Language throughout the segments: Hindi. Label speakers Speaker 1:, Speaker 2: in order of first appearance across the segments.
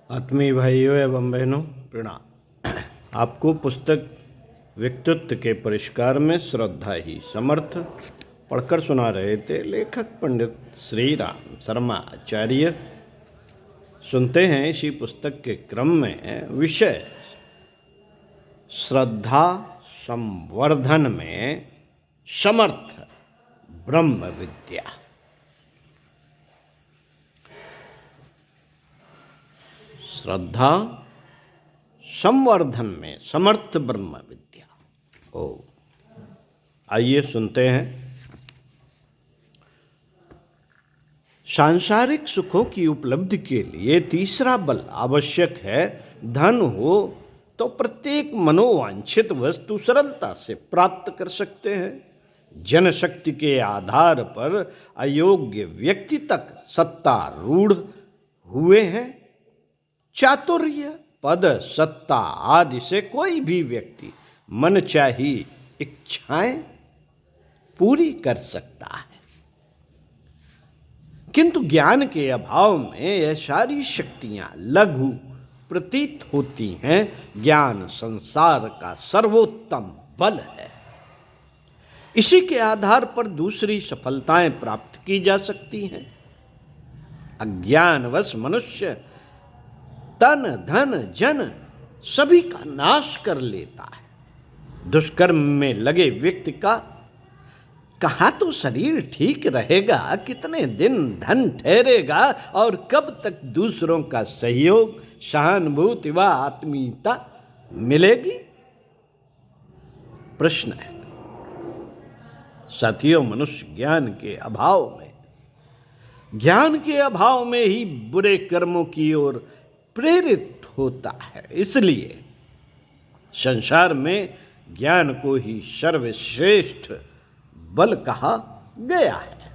Speaker 1: आत्मीय भाइयों एवं बहनों प्रणाम। आपको पुस्तक व्यक्तित्व के परिष्कार में श्रद्धा ही समर्थ पढ़कर सुना रहे थे लेखक पंडित श्री राम शर्मा आचार्य। सुनते हैं इसी पुस्तक के क्रम में विषय श्रद्धा संवर्धन में समर्थ ब्रह्म विद्या। श्रद्धा संवर्धन में समर्थ ब्रह्म विद्या। आइए सुनते हैं। सांसारिक सुखों की उपलब्धि के लिए तीसरा बल आवश्यक है। धन हो तो प्रत्येक मनोवांछित वस्तु सरलता से प्राप्त कर सकते हैं। जनशक्ति के आधार पर अयोग्य व्यक्ति तक सत्तारूढ़ हुए हैं। चातुर्य पद सत्ता आदि से कोई भी व्यक्ति मनचाही इच्छाएं पूरी कर सकता है, किंतु ज्ञान के अभाव में यह सारी शक्तियां लघु प्रतीत होती हैं। ज्ञान संसार का सर्वोत्तम बल है। इसी के आधार पर दूसरी सफलताएं प्राप्त की जा सकती हैं। अज्ञानवश मनुष्य तन धन जन सभी का नाश कर लेता है। दुष्कर्म में लगे व्यक्ति का कहाँ तो शरीर ठीक रहेगा, कितने दिन धन ठहरेगा और कब तक दूसरों का सहयोग सहानुभूति व आत्मीयता मिलेगी? प्रश्न है। साथियों, मनुष्य ज्ञान के अभाव में ही बुरे कर्मों की ओर प्रेरित होता है। इसलिए संसार में ज्ञान को ही सर्वश्रेष्ठ बल कहा गया है।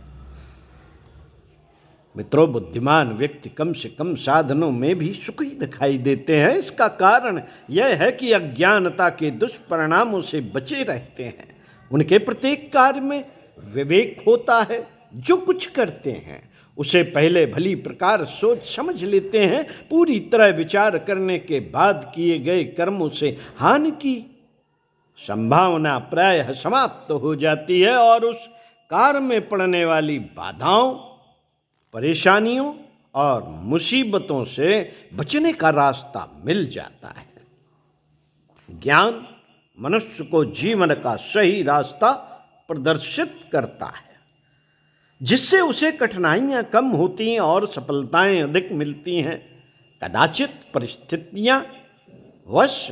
Speaker 1: मित्रों, बुद्धिमान व्यक्ति कम से कम साधनों में भी सुखी दिखाई देते हैं। इसका कारण यह है कि अज्ञानता के दुष्परिणामों से बचे रहते हैं। उनके प्रत्येक कार्य में विवेक होता है। जो कुछ करते हैं उसे पहले भली प्रकार सोच समझ लेते हैं। पूरी तरह विचार करने के बाद किए गए कर्मों से हानि की संभावना प्रायः समाप्त हो जाती है और उस कार्य में पड़ने वाली बाधाओं, परेशानियों और मुसीबतों से बचने का रास्ता मिल जाता है। ज्ञान मनुष्य को जीवन का सही रास्ता प्रदर्शित करता है, जिससे उसे कठिनाइयां कम होती हैं और सफलताएं अधिक मिलती हैं। कदाचित परिस्थितियां वश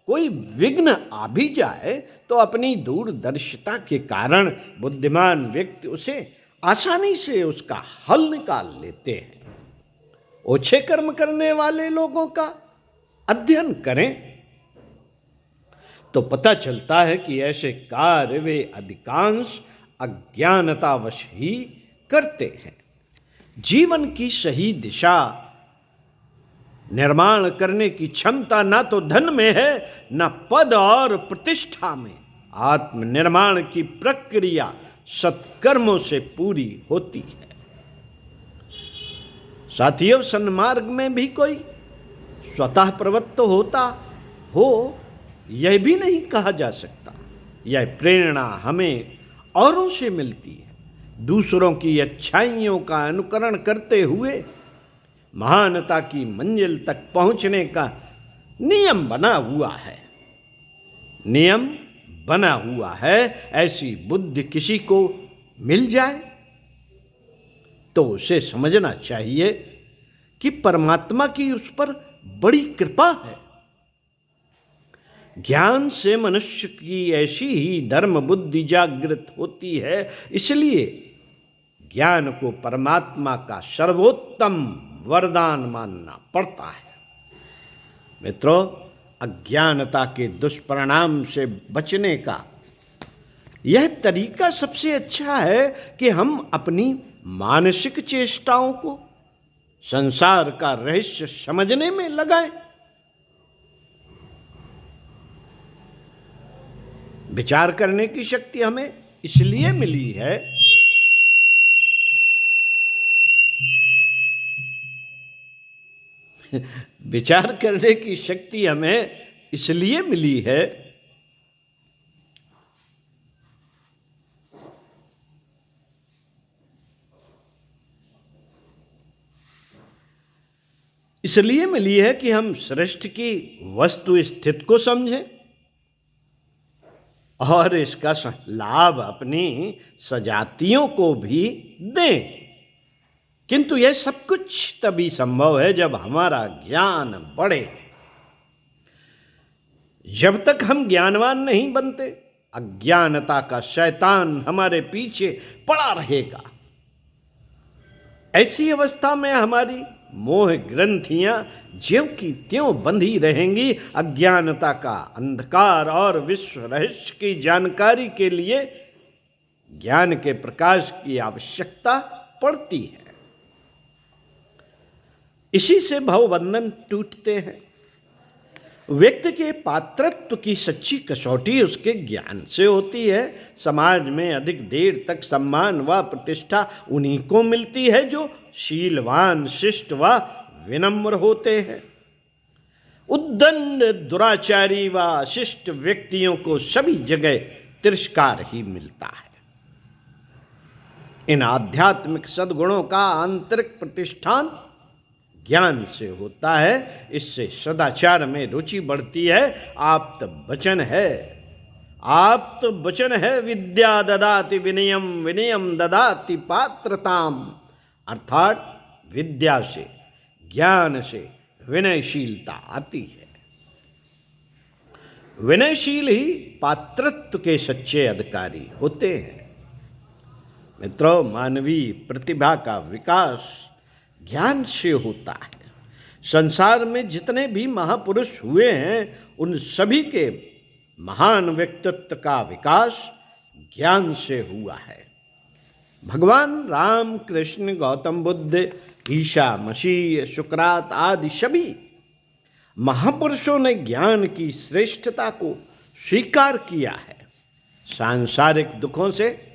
Speaker 1: कोई विघ्न आ भी जाए तो अपनी दूरदर्शिता के कारण बुद्धिमान व्यक्ति उसे आसानी से उसका हल निकाल लेते हैं। ओछे कर्म करने वाले लोगों का अध्ययन करें तो पता चलता है कि ऐसे कार्य वे अधिकांश अज्ञानतावश ही करते हैं। जीवन की सही दिशा निर्माण करने की क्षमता ना तो धन में है, ना पद और प्रतिष्ठा में। आत्मनिर्माण की प्रक्रिया सत्कर्मों से पूरी होती है। साथियों, सन्मार्ग में भी कोई स्वतः प्रवृत्त होता हो यह भी नहीं कहा जा सकता। यह प्रेरणा हमें औरों से मिलती है। दूसरों की अच्छाइयों का अनुकरण करते हुए महानता की मंजिल तक पहुंचने का नियम बना हुआ है। ऐसी बुद्धि किसी को मिल जाए तो उसे समझना चाहिए कि परमात्मा की उस पर बड़ी कृपा है। ज्ञान से मनुष्य की ऐसी ही धर्म बुद्धि जागृत होती है। इसलिए ज्ञान को परमात्मा का सर्वोत्तम वरदान मानना पड़ता है। मित्रों, अज्ञानता के दुष्परिणाम से बचने का यह तरीका सबसे अच्छा है कि हम अपनी मानसिक चेष्टाओं को संसार का रहस्य समझने में लगाएं। विचार करने की शक्ति हमें इसलिए मिली है विचार करने की शक्ति हमें इसलिए मिली है कि हम सृष्टि की वस्तु स्थिति को समझें और इसका लाभ अपनी सजातियों को भी दें। किंतु यह सब कुछ तभी संभव है जब हमारा ज्ञान बढ़े। जब तक हम ज्ञानवान नहीं बनते, अज्ञानता का शैतान हमारे पीछे पड़ा रहेगा। ऐसी अवस्था में हमारी मोह ग्रंथियां ज्यों की त्यों बंधी रहेंगी। अज्ञानता का अंधकार और विश्व रहस्य की जानकारी के लिए ज्ञान के प्रकाश की आवश्यकता पड़ती है। इसी से भवबंधन टूटते हैं। व्यक्ति के पात्रत्व की सच्ची कसौटी उसके ज्ञान से होती है। समाज में अधिक देर तक सम्मान व प्रतिष्ठा उन्हीं को मिलती है जो शीलवान, शिष्ट व विनम्र होते हैं। उद्दंड, दुराचारी व शिष्ट व्यक्तियों को सभी जगह तिरस्कार ही मिलता है। इन आध्यात्मिक सद्गुणों का आंतरिक प्रतिष्ठान ज्ञान से होता है। इससे सदाचार में रुचि बढ़ती है। आप्त वचन है विद्या ददाति विनयम, विनयम ददाति पात्रताम। अर्थात विद्या से, ज्ञान से विनयशीलता आती है। विनयशील ही पात्रत्व के सच्चे अधिकारी होते हैं। मित्रों, मानवीय प्रतिभा का विकास ज्ञान से होता है। संसार में जितने भी महापुरुष हुए हैं, उन सभी के महान व्यक्तित्व का विकास ज्ञान से हुआ है। भगवान राम, कृष्ण, गौतम बुद्ध, ईसा मसीह, सुकरात आदि सभी महापुरुषों ने ज्ञान की श्रेष्ठता को स्वीकार किया है। सांसारिक दुखों से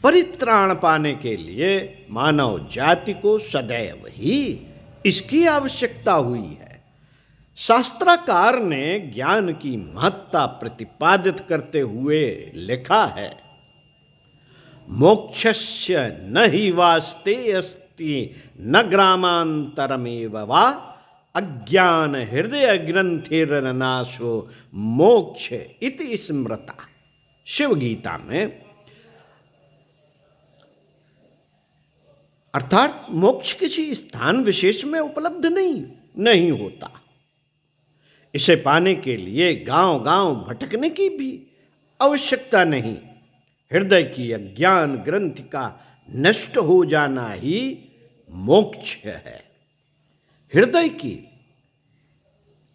Speaker 1: परित्राण पाने के लिए मानव जाति को सदैव ही इसकी आवश्यकता हुई है। शास्त्रकार ने ज्ञान की महत्ता प्रतिपादित करते हुए लिखा है, मोक्षस्य न हि वास्ते अस्ति न ग्रामांतरमेव वा अज्ञान हृदय ग्रंथिर्नाशो मोक्ष इति स्मृता। शिव गीता में। अर्थात मोक्ष किसी स्थान विशेष में उपलब्ध नहीं होता। इसे पाने के लिए गांव गांव भटकने की भी आवश्यकता नहीं। हृदय की अज्ञान ग्रंथि का नष्ट हो जाना ही मोक्ष है। हृदय की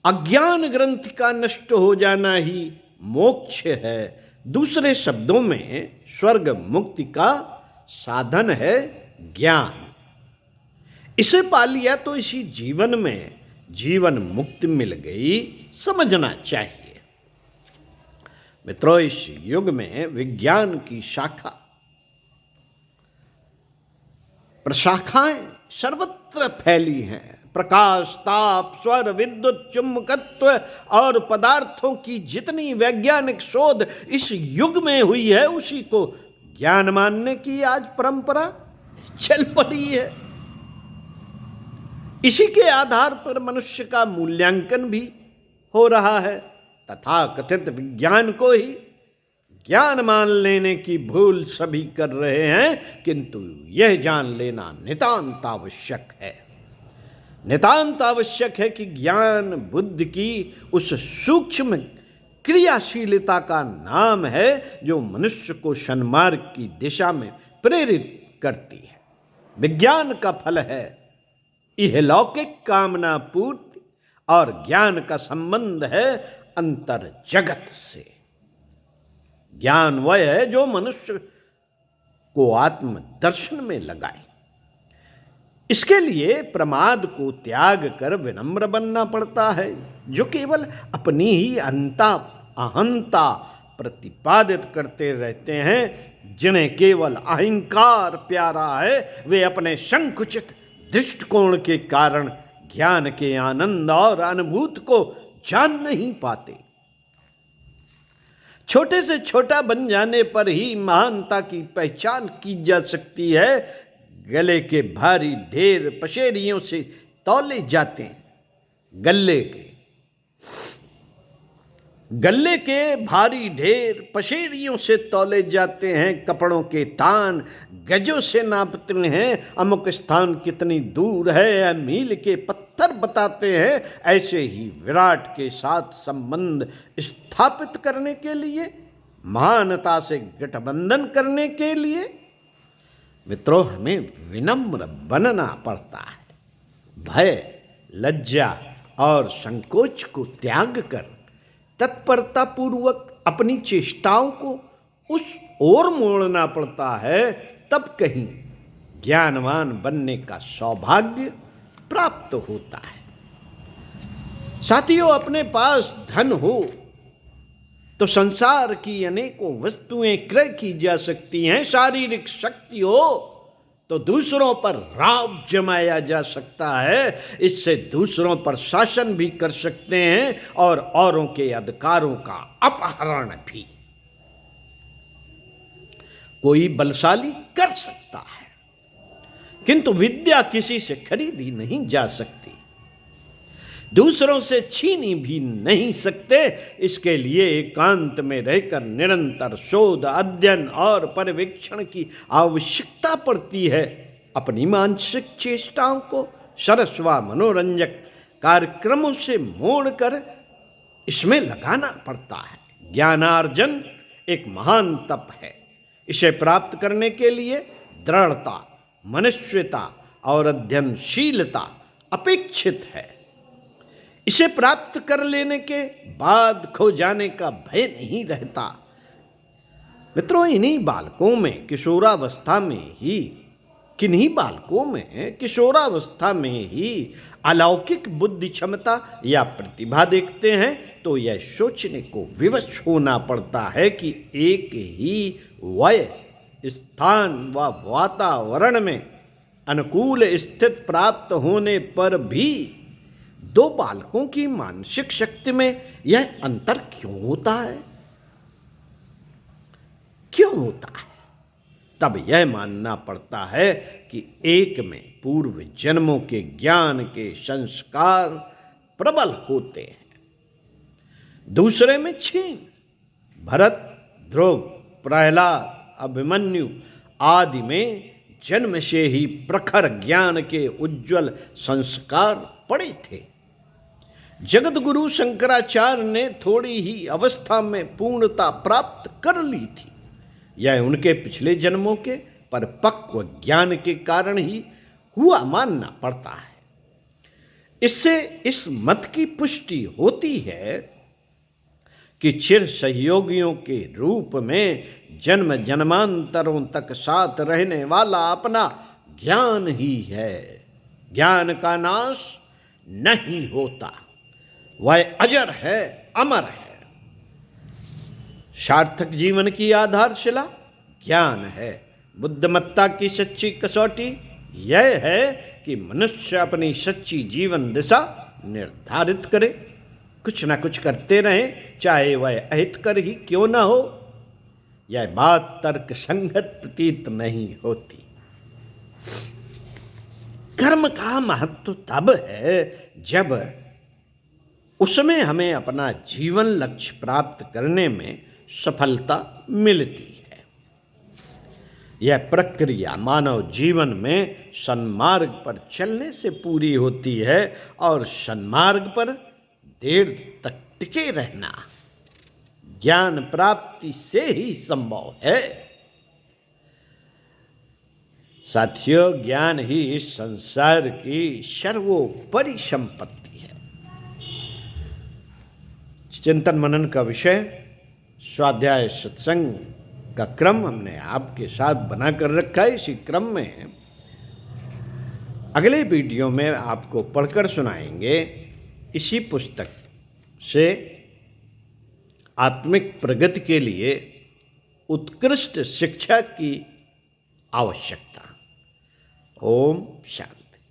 Speaker 1: अज्ञान ग्रंथि का नष्ट हो जाना ही मोक्ष है। दूसरे शब्दों में स्वर्ग मुक्ति का साधन है ज्ञान। इसे पा लिया तो इसी जीवन में जीवन मुक्ति मिल गई, समझना चाहिए। मित्रों, इस युग में विज्ञान की प्रशाखाएं सर्वत्र फैली हैं। प्रकाश, ताप, स्वर, विद्युत, चुंबकत्व और पदार्थों की जितनी वैज्ञानिक शोध इस युग में हुई है, उसी को ज्ञान मानने की आज परंपरा चल पड़ी है। इसी के आधार पर मनुष्य का मूल्यांकन भी हो रहा है। तथा कथित विज्ञान को ही ज्ञान मान लेने की भूल सभी कर रहे हैं, किंतु यह जान लेना नितांत आवश्यक है। नितांत आवश्यक है कि ज्ञान बुद्धि की उस सूक्ष्म क्रियाशीलता का नाम है जो मनुष्य को सन्मार्ग की दिशा में प्रेरित करती है। विज्ञान का फल है इहलौकिक कामना पूर्ति और ज्ञान का संबंध है अंतर जगत से। ज्ञान वह है जो मनुष्य को आत्म दर्शन में लगाए। इसके लिए प्रमाद को त्याग कर विनम्र बनना पड़ता है। जो केवल अपनी ही अहंता प्रतिपादित करते रहते हैं, जिन्हें केवल अहंकार प्यारा है, वे अपने संकुचित दृष्टिकोण के कारण ज्ञान के आनंद और अनुभूति को जान नहीं पाते। छोटे से छोटा बन जाने पर ही महानता की पहचान की जा सकती है। गले के भारी ढेर पसेरियों से तौले जाते हैं। गले के भारी ढेर पसेरियों से तौले जाते हैं। कपड़ों के तान गजों से नापते हैं। अमुक स्थान कितनी दूर है मील के पत्थर बताते हैं। ऐसे ही विराट के साथ संबंध स्थापित करने के लिए, महानता से गठबंधन करने के लिए मित्रों हमें विनम्र बनना पड़ता है। भय, लज्जा और संकोच को त्याग कर तत्परता पूर्वक अपनी चेष्टाओं को उस ओर मोड़ना पड़ता है। तब कहीं ज्ञानवान बनने का सौभाग्य प्राप्त होता है। साथियों, अपने पास धन हो तो संसार की अनेकों वस्तुएं क्रय की जा सकती हैं। शारीरिक शक्ति हो तो दूसरों पर राव जमाया जा सकता है। इससे दूसरों पर शासन भी कर सकते हैं और औरों के अधिकारों का अपहरण भी कोई बलशाली कर सकता है। किंतु विद्या किसी से खरीदी नहीं जा सकती, दूसरों से छीनी भी नहीं सकते। इसके लिए एकांत में रहकर निरंतर शोध, अध्ययन और पर्यवेक्षण की आवश्यकता पड़ती है। अपनी मानसिक चेष्टाओं को सरस व मनोरंजक कार्यक्रमों से मोड़कर इसमें लगाना पड़ता है। ज्ञानार्जन एक महान तप है। इसे प्राप्त करने के लिए दृढ़ता, मनुष्यता और अध्ययनशीलता अपेक्षित है। इसे प्राप्त कर लेने के बाद खो जाने का भय नहीं रहता। मित्रों, किन्हीं बालकों में किशोरावस्था में ही अलौकिक बुद्धि क्षमता या प्रतिभा देखते हैं तो यह सोचने को विवश होना पड़ता है कि एक ही वय, स्थान व वातावरण में अनुकूल स्थिति प्राप्त होने पर भी दो बालकों की मानसिक शक्ति में यह अंतर क्यों होता है? तब यह मानना पड़ता है कि एक में पूर्व जन्मों के ज्ञान के संस्कार प्रबल होते हैं, दूसरे में छीन। भरत, ध्रुव, प्रहलाद, अभिमन्यु आदि में जन्म से ही प्रखर ज्ञान के उज्जवल संस्कार पड़े थे। जगत गुरु शंकराचार्य ने थोड़ी ही अवस्था में पूर्णता प्राप्त कर ली थी। यह उनके पिछले जन्मों के परिपक्व ज्ञान के कारण ही हुआ मानना पड़ता है। इससे इस मत की पुष्टि होती है कि चिर सहयोगियों के रूप में जन्म जन्मांतरों तक साथ रहने वाला अपना ज्ञान ही है। ज्ञान का नाश नहीं होता, वह अजर है, अमर है। सार्थक जीवन की आधारशिला ज्ञान है। बुद्धिमत्ता की सच्ची कसौटी यह है कि मनुष्य अपनी सच्ची जीवन दिशा निर्धारित करे, कुछ ना कुछ करते रहे, चाहे वह अहितकर ही क्यों ना हो। यह बात तर्क संगत प्रतीत नहीं होती। कर्म का महत्व तब है जब उसमें हमें अपना जीवन लक्ष्य प्राप्त करने में सफलता मिलती है। यह प्रक्रिया मानव जीवन में सन्मार्ग पर चलने से पूरी होती है और सन्मार्ग पर देर तक टिके रहना ज्ञान प्राप्ति से ही संभव है। साथियों, ज्ञान ही इस संसार की सर्वोपरि संपत्ति है। चिंतन मनन का विषय स्वाध्याय सत्संग का क्रम हमने आपके साथ बनाकर रखा है। इसी क्रम में अगले वीडियो में आपको पढ़कर सुनाएंगे इसी पुस्तक से आत्मिक प्रगति के लिए उत्कृष्ट शिक्षा की आवश्यकता। ओम शांति।